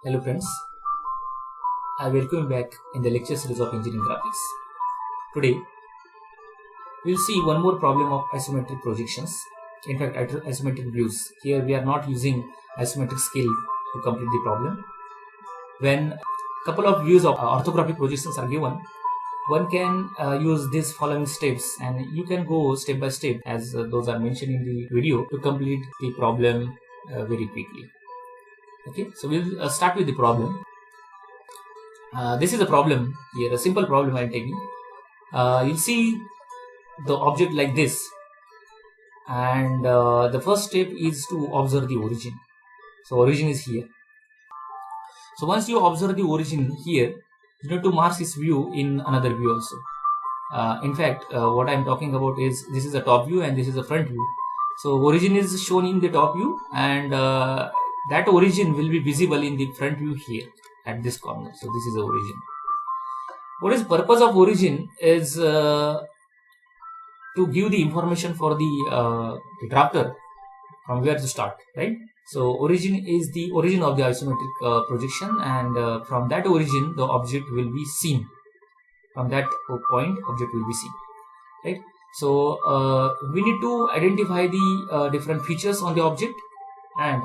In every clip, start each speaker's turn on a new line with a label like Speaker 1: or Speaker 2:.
Speaker 1: Hello friends, I welcome you back in the lecture series of engineering graphics. Today we will see one more problem of isometric projections. In fact, isometric views. Here we are not using isometric scale to complete the problem. When a couple of views of orthographic projections are given, one can use these following steps, and you can go step by step as those are mentioned in the video to complete the problem very quickly. Okay, so we'll start with the problem. This is a problem here, a simple problem I'm taking. You'll see the object like this, and the first step is to observe the origin. So origin is here. So once you observe the origin here, you need to mark this view in another view also. In fact, what I'm talking about is this is a top view and this is a front view. So origin is shown in the top view, and that origin will be visible in the front view here at this corner. So this is the origin. What is purpose of origin is to give the information for the drafter from where to start, right? So origin is the origin of the isometric projection, and from that origin the object will be seen. From that point object will be seen, right? So we need to identify the different features on the object and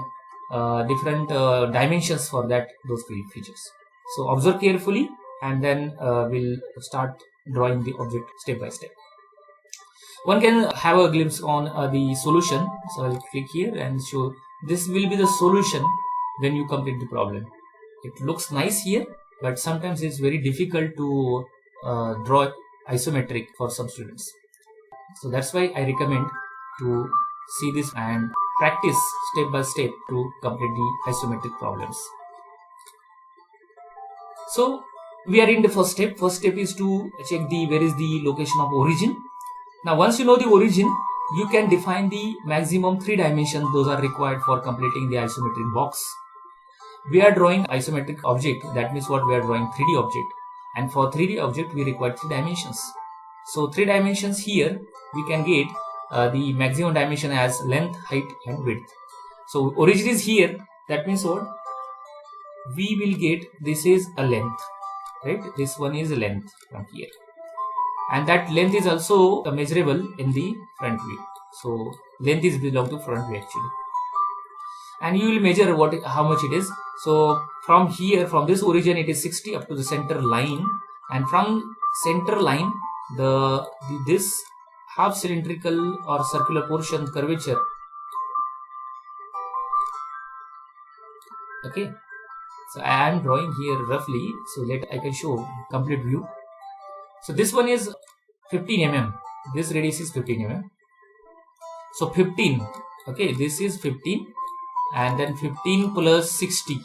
Speaker 1: different dimensions for those features. So observe carefully, and then we'll start drawing the object step by step. One can have a glimpse on the solution. So I'll click here and show this will be the solution when you complete the problem. It looks nice here, but sometimes it's very difficult to draw isometric for some students. So that's why I recommend to see this and practice step by step to complete the isometric problems. So we are in the first step. First step is to check where is the location of origin. Now once you know the origin, you can define the maximum 3 dimensions those are required for completing the isometric box. We are drawing isometric object, that means what we are drawing 3D object, and for 3D object we require 3 dimensions. So 3 dimensions here we can get the maximum dimension as length, height and width. So origin is here, that means what we will get, this is a length, right? This one is a length from here, and that length is also measurable in the front view. So length is belong to front view actually, and you will measure how much it is. So from here, from this origin it is 60 up to the center line, and from center line this half cylindrical or circular portion curvature. Okay, so I am drawing here roughly, so I can show complete view. So this one is 15 mm, this radius is 15 mm. So 15, okay, this is 15, and then 15 plus 60,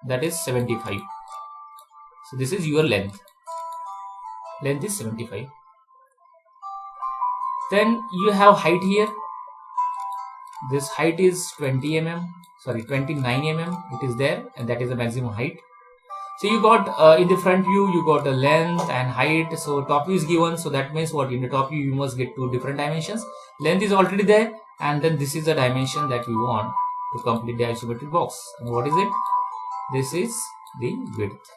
Speaker 1: that is 75. So this is your length is 75. Then you have height here. This height is 29 mm, it is there, and that is the maximum height. So you got in the front view you got a length and height. So top view is given, so that means what, in the top view you must get 2 different dimensions. Length is already there, and then this is the dimension that we want to complete the isometric box. And what is it? This is the width,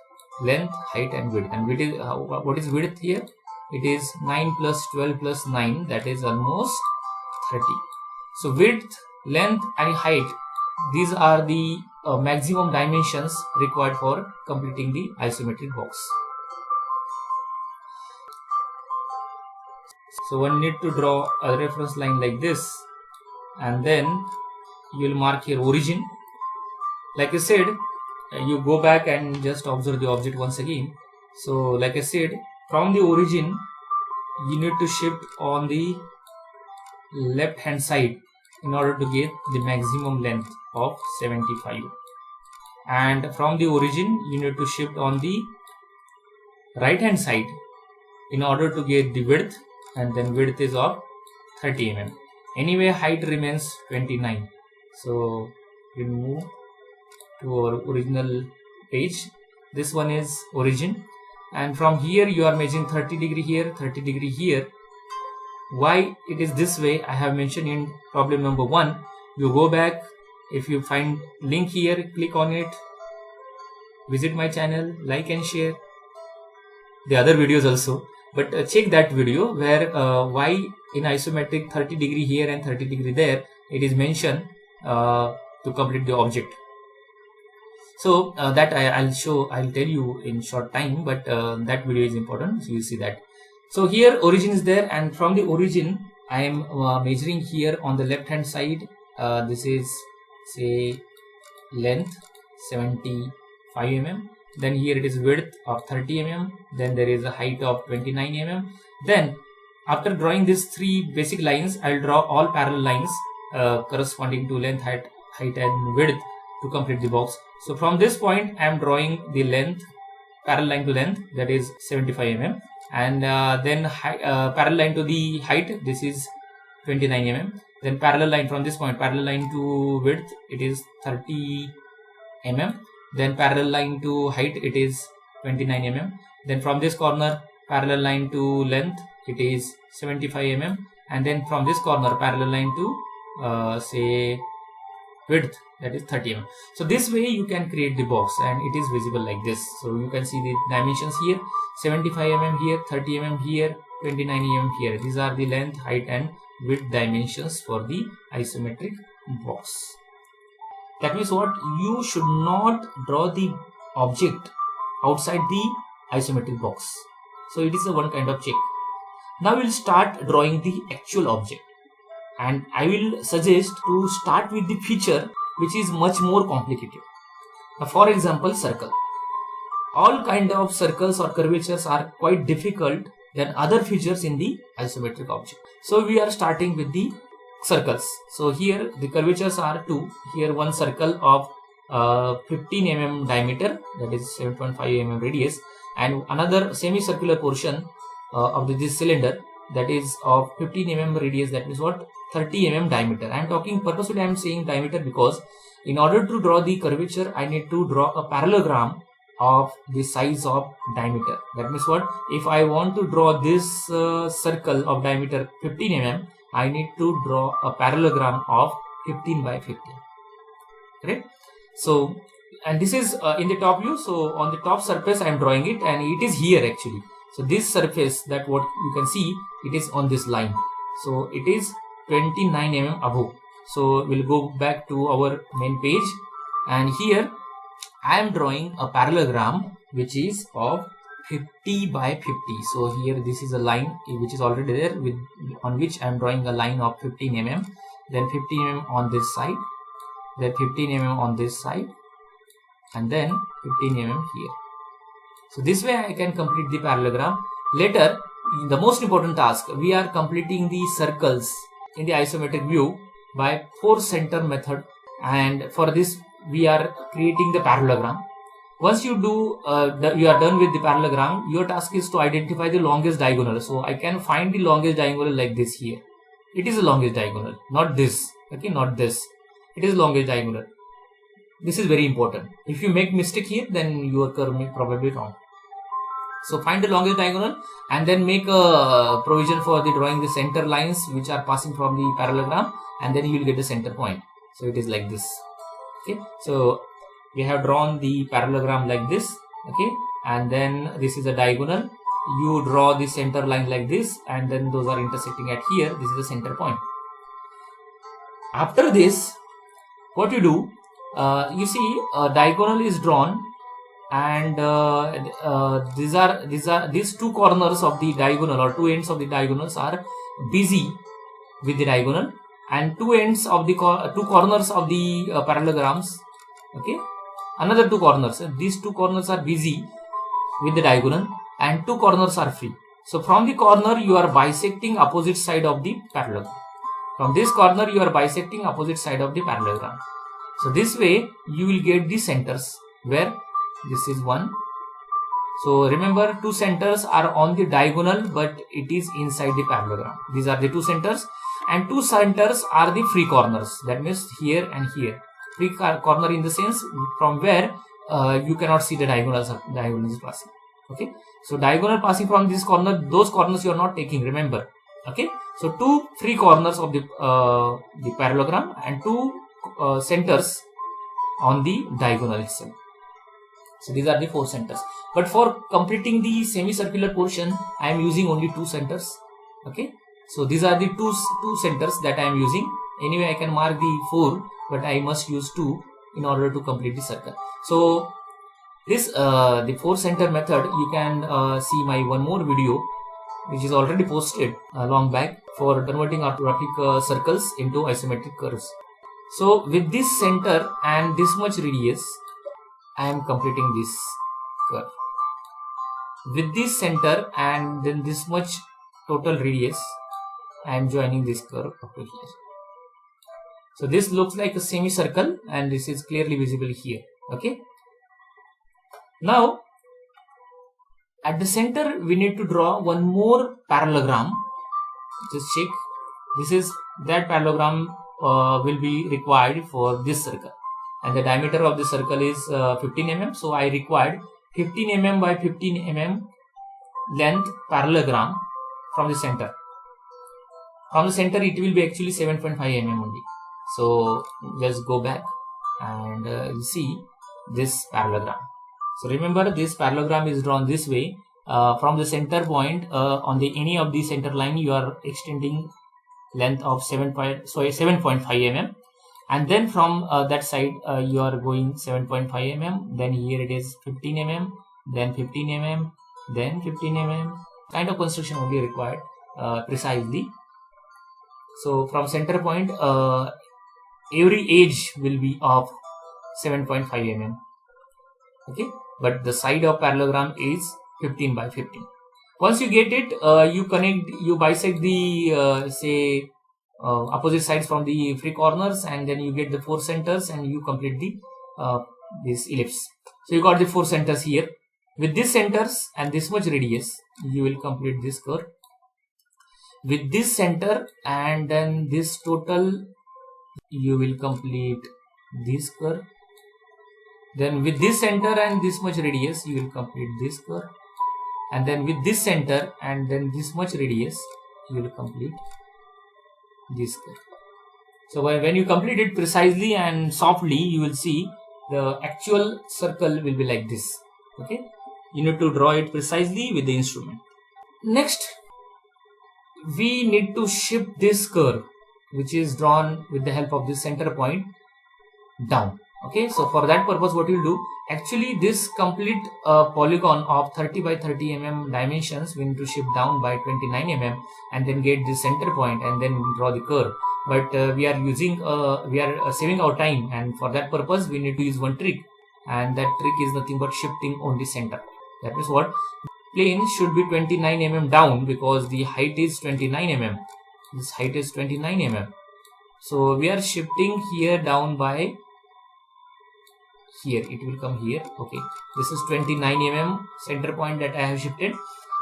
Speaker 1: length, height and width. And width is what is width here? It is 9 plus 12 plus 9, that is almost 30. So width, length and height, these are the maximum dimensions required for completing the isometric box. So one need to draw a reference line like this, and then you will mark here origin. Like I said, you go back and just observe the object once again. So like I said, from the origin you need to shift on the left hand side in order to get the maximum length of 75, and from the origin you need to shift on the right hand side in order to get the width, and then width is of 30 mm. Anyway, height remains 29. So we move to our original page. This one is origin, and from here you are measuring 30 degree here, 30 degree here. Why it is this way I have mentioned in problem number 1. You go back, if you find link here, click on it, visit my channel, like and share the other videos also. But check that video where why in isometric 30 degree here and 30 degree there, it is mentioned to complete the object. So that I'll tell you in short time, but that video is important, so you see that. So here origin is there, and from the origin I am measuring here on the left hand side. This is say length 75 mm. Then here it is width of 30 mm. Then there is a height of 29 mm. Then after drawing these three basic lines, I'll draw all parallel lines corresponding to length, height and width to complete the box. So from this point I am drawing the length, parallel line to length, that is 75 mm, and then parallel line to the height, this is 29 mm. Then parallel line from this point, parallel line to width, it is 30 mm. Then parallel line to height, it is 29 mm. Then from this corner, parallel line to length, it is 75 mm. And then from this corner, parallel line to say width, that is 30 mm. So this way you can create the box, and it is visible like this. So you can see the dimensions here, 75 mm here, 30 mm here, 29 mm here. These are the length, height and width dimensions for the isometric box. That means what? You should not draw the object outside the isometric box. So it is a one kind of check. Now we'll start drawing the actual object, and I will suggest to start with the feature which is much more complicated. Now, for example, circle. All kind of circles or curvatures are quite difficult than other features in the isometric object. So we are starting with the circles. So here the curvatures are two. Here one circle of 15 mm diameter, that is 7.5 mm radius, and another semicircular portion of this cylinder, that is of 15 mm radius, that means what, 30 mm diameter. I am talking purposely, I am saying diameter because in order to draw the curvature I need to draw a parallelogram of the size of diameter. That means what, if I want to draw this circle of diameter 15 mm, I need to draw a parallelogram of 15 by 15. Correct? So, and this is in the top view. So on the top surface I am drawing it, and it is here actually. So this surface, that what you can see, it is on this line. So it is 29 mm above. So we'll go back to our main page, and here I am drawing a parallelogram which is of 50 by 50. So here this is a line which is already there, with on which I am drawing a line of 15 mm, then 15 mm on this side, then 15 mm on this side, and then 15 mm here. So this way I can complete the parallelogram. Later, the most important task, we are completing the circles in the isometric view by 4 center method, and for this we are creating the parallelogram. Once you do, you are done with the parallelogram, your task is to identify the longest diagonal. So I can find the longest diagonal like this here. It is the longest diagonal, not this. Okay, not this. It is longest diagonal. This is very important. If you make mistake here, then your curve may probably wrong. So find the longest diagonal and then make a provision for the drawing the center lines which are passing from the parallelogram, and then you will get the center point. So it is like this. Okay, so we have drawn the parallelogram like this. Okay, and then this is a diagonal. You draw the center line like this, and then those are intersecting at here. This is the center point. After this, what you do, you see a diagonal is drawn, and these two corners of the diagonal, or two ends of the diagonals are busy with the diagonal, and two ends of the two corners of the parallelograms. Okay, another two corners. These two corners are busy with the diagonal, and two corners are free. So from the corner you are bisecting opposite side of the parallelogram. From this corner you are bisecting opposite side of the parallelogram. So this way you will get the centers, where this is one. So remember, two centers are on the diagonal, but it is inside the parallelogram. These are the two centers, and two centers are the free corners. That means here and here. Free corner in the sense from where you cannot see the diagonals passing. Okay, so diagonal passing from this corner, those corners you are not taking, remember. Okay, so two free corners of the parallelogram and two centers on the diagonal itself. So these are the 4 centers. But for completing the semicircular portion, I am using only 2 centers. Okay. So these are the two centers that I am using. Anyway, I can mark the 4, but I must use 2 in order to complete the circle. So this the 4 center method, you can see my one more video which is already posted long back for converting orthographic circles into isometric curves. So with this center and this much radius, I am completing this curve. With this center and then this much total radius, I am joining this curve up to here. So this looks like a semicircle and this is clearly visible here. Okay. Now at the center we need to draw one more parallelogram. Just check. This is that parallelogram will be required for this circle, and the diameter of the circle is 15 mm. So I required 15 mm by 15 mm length parallelogram from the center. From the center it will be actually 7.5 mm only. So just go back and see this parallelogram. So remember, this parallelogram is drawn this way. From the center point on the any of the center line, you are extending length of 7.5 mm, and then from that side you are going 7.5 mm. Then here it is 15 mm, then 15 mm, then 15 mm. Kind of construction only required precisely. So from center point, every edge will be of 7.5 mm. Okay, but the side of parallelogram is 15 by 15. Once you get it, you bisect the opposite sides from the free corners, and then you get the 4 centers and you complete the this ellipse. So you got the 4 centers here. With these centers and this much radius, you will complete this curve. With this center and then this total, you will complete this curve. Then with this center and this much radius, you will complete this curve. And then with this center and then this much radius, you will complete this curve. So when you complete it precisely and softly, you will see the actual circle will be like this. Okay, you need to draw it precisely with the instrument. Next, we need to shift this curve, which is drawn with the help of this center point, down. Okay, so for that purpose, what you will do, actually this complete polygon of 30 by 30 mm dimensions, we need to shift down by 29 mm and then get the center point and then draw the curve. But we are saving our time, and for that purpose we need to use one trick, and that trick is nothing but shifting on the center. That means what? Plane should be 29 mm down because the height is 29 mm. This height is 29 mm. So we are shifting here down by here. It will come here. Okay, this is 29 mm center point that I have shifted,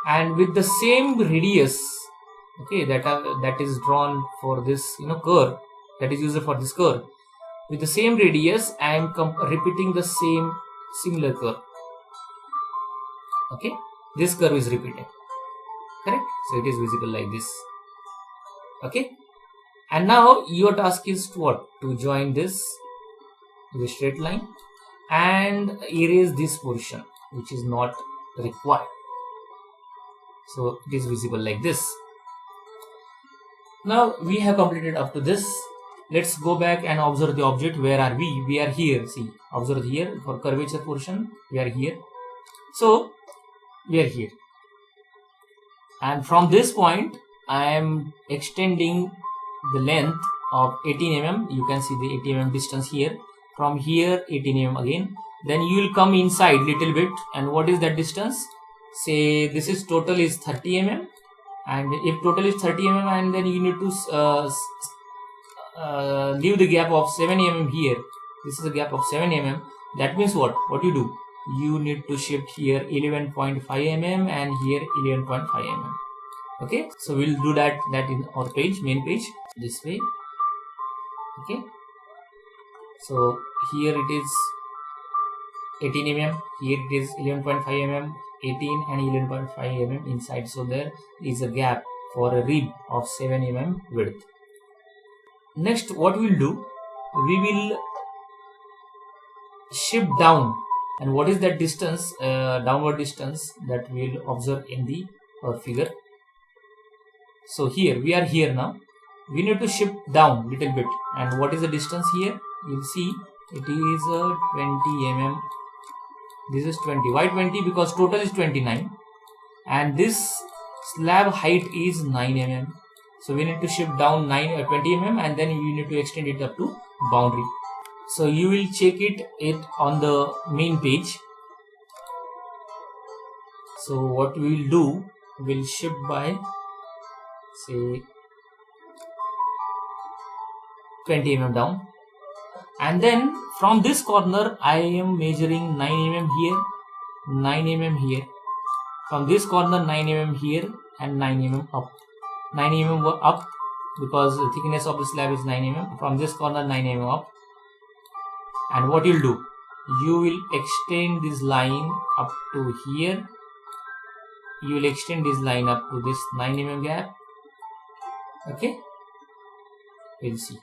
Speaker 1: and with the same radius, okay, that is drawn for this curve, that is used for this curve. With the same radius, I am repeating the similar curve. Okay, this curve is repeated, correct? So it is visible like this. Okay, and now your task is to what? To join this with a straight line and erase this portion which is not required. So it is visible like this. Now we have completed up to this. Let's go back and observe the object. Where are we? We are here. See, observe here for curvature portion. We are here. So we are here, and from this point I am extending the length of 18 mm. You can see the 18 mm distance here. From here 18 mm again. Then you will come inside little bit, and what is that distance? Say this is total is 30 mm, and if total is 30 mm, and then you need to leave the gap of 7 mm here. This is a gap of 7 mm. That means what? What you do? You need to shift here 11.5 mm and here 11.5 mm. Okay, so we'll do that in our page, main page, this way. Okay, so here it is 18 mm, here it is 11.5 mm, 18 and 11.5 mm inside. So there is a gap for a rib of 7 mm width. Next, what we'll do, we will shift down And what is that distance, downward distance, that we will observe in the figure. So here we are here now. We need to shift down little bit. And what is the distance here? You'll see it is 20 mm. This is 20. Why 20? Because total is 29. And this slab height is 9 mm. So we need to shift down 20 mm, and then you need to extend it up to boundary. So you will check it on the main page. So what we will do, we'll shift by say 20 mm down, and then from this corner I am measuring 9 mm here, 9 mm here, from this corner 9 mm here, and 9 mm up, 9 mm up, because the thickness of the slab is 9 mm. From this corner 9 mm up. And what you'll do, you will extend this line up to here. You will extend this line up to this 9 mm gap. Okay, we'll see.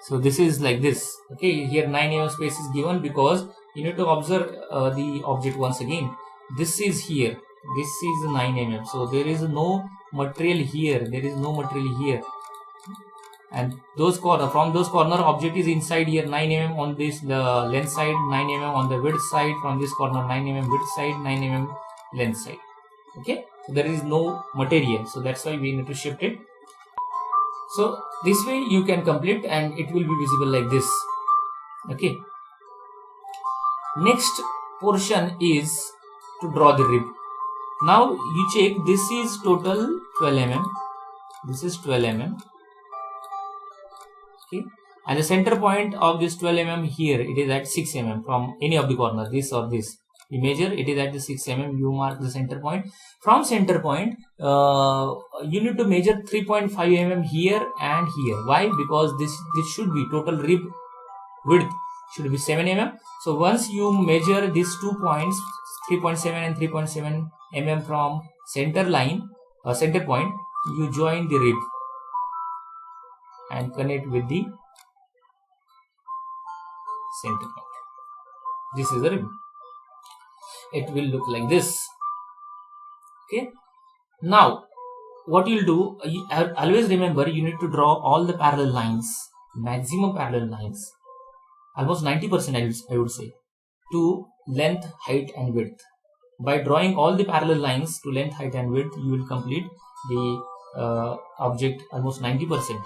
Speaker 1: So this is like this. Okay, here 9 mm space is given because you need to observe the object once again. This is here. This is 9 mm. So there is no material here. There is no material here. And from those corner, object is inside here, 9 mm on this length side, 9 mm on the width side. From this corner 9 mm width side, 9 mm length side. Okay, so there is no material, so that's why we need to shift it. So this way you can complete, and it will be visible like this. Okay, next portion is to draw the rib. Now you check, this is total 12 mm. This is 12 mm. Okay, and the center point of this 12 mm here, it is at 6 mm from any of the corner, this or this. You measure, it is at the 6 mm. You mark the center point. From center point, you need to measure 3.5 mm here and here. Why? Because this should be total rib width should be 7 mm. So once you measure these 2 points, 3.7 and 3.7 mm from center line, center point, you join the rib and connect with the center point. This is the rib. It will look like this. Okay. Now, what you'll do, always remember, you need to draw all the parallel lines, maximum parallel lines, almost 90% I would say, to length, height and width. By drawing all the parallel lines to length, height and width, you will complete the object almost 90%.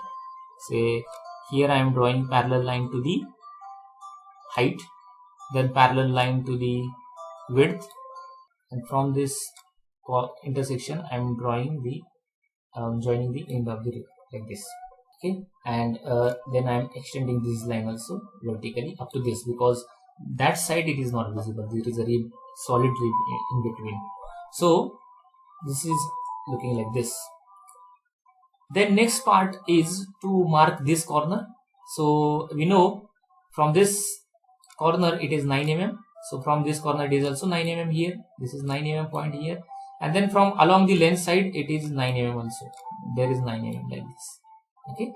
Speaker 1: Say here I am drawing parallel line to the height, then parallel line to the width, and from this intersection I am drawing the joining the end of the rib like this. Okay, and then I am extending this line also vertically up to this, because that side it is not visible. There is a rib, solid rib in between. So this is looking like this. Then next part is to mark this corner. So we know from this corner it is 9 mm. So from this corner it is also 9 mm here. This is 9 mm point here. And then from along the length side it is 9 mm also. There is 9 mm like this. Okay.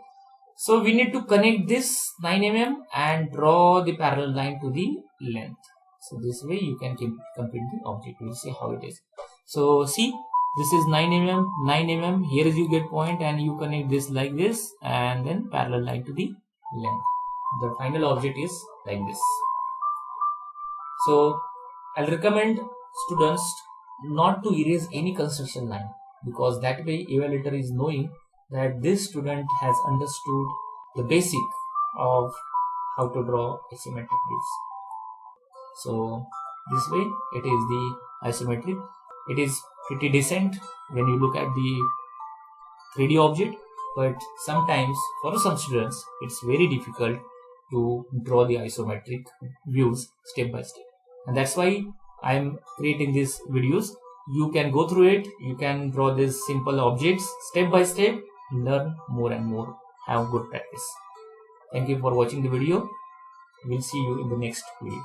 Speaker 1: So we need to connect this 9 mm and draw the parallel line to the length. So this way you can complete the object. We will see how it is. So see, this is 9 mm, 9 mm. Here is you get point and you connect this like this, and then parallel line to the length. The final object is like this. So I'll recommend students not to erase any construction line, because that way evaluator is knowing that this student has understood the basic of how to draw isometric views. So this way it is the isometric. It is pretty decent when you look at the 3D object, but sometimes for some students it's very difficult to draw the isometric views step by step, and that's why I am creating these videos. You can go through it, you can draw these simple objects step by step, learn more and more, have good practice. Thank you for watching the video. We'll see you in the next video.